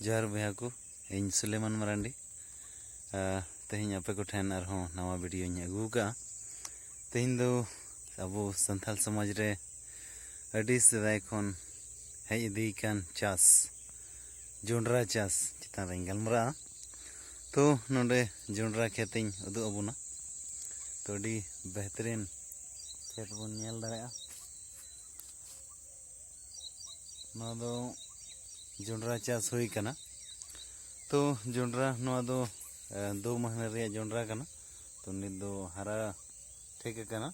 जोहार बया को इन सुलेमान मरांडी तेहिं आपे को ठेन आरहों नवा वीडियो अगू का तेहिं दो अबो संथाल समाज रे अडी सदाय खन हेज इदी कान चास जोंड्रा चास चितान रे गलमरा तो नोडे जोंड्रा खेतिंग उदु अबुना तो अडी बेहतरीन खेत बन नेल दाड़ेया नवा दो जोंड्रा चास हुई कना तो जोंड्रा नवा दो 2 महीने रे जोंड्रा कना तो नित दो हरा ठीक कना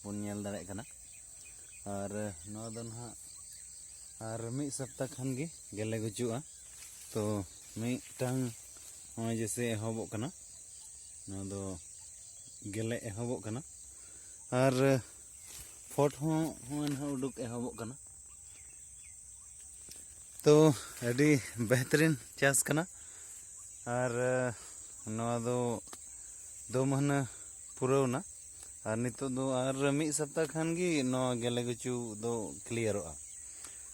बन नेल दाड़े कना और नवा दो ना और मिद सप्ताह खान गे गेले गुचुआ तो मिदटांग होय जैसे एहबो कना नवा दो गेले एहबो कना और फट होय उडुक एहबो कना तो अड़ी बेहतरीन चास कना और नवा दो 2 महीना पुरावना और नितो दो और मिद सप्ताह खान गी नवा गेले गुचु दो क्लियरवा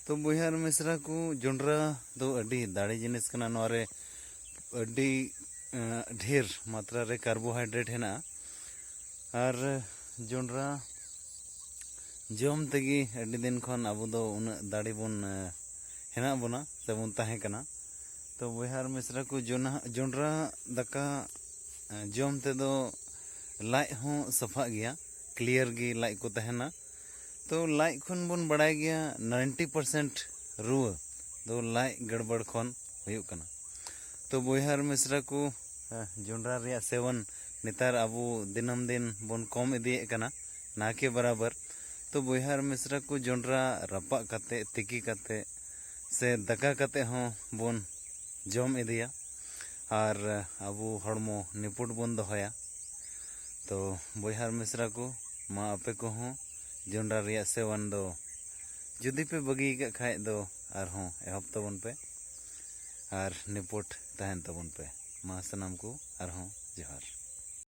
तो बुहार मिश्रा को जोंड्रा दो अड़ी दाड़ी जिनिस कना नवा रे अड़ी ढेर मात्रा रे कार्बोहाइड्रेट हेना और जोंड्रा जम तेगी अड़ी दिन खन अब दो उन दाड़ी बन हेना बना सेबन ताहे कना तो बुहार मिश्रा को जोंड्रा दाका जम ते दो लाइट हो सफा गया क्लियर गी लाइट को तहना तो लाइट खन बन बड़ाय गया 90% रुआ दो लाइट गड़बड़ खन हुयुक कना तो बुहार मिश्रा को जोंड्रा रे सेवन नेतार अबो दिनम दिन बन कम इदिए कना ना के बराबर तो बुहार मिश्रा को जोंड्रा रपा कते तिकी कते से दका कते हों बन जम इदिया और अबो हड़मो निपुट बन दोहया तो बुहार मिश्रा को मा आपे को हों जोंड्रा रिया सेवन दो जुदी पे बगी का खाए दो और हों एहब तबन पे और निपुट तहन तबन पे मा सनाम को और हों जोहार।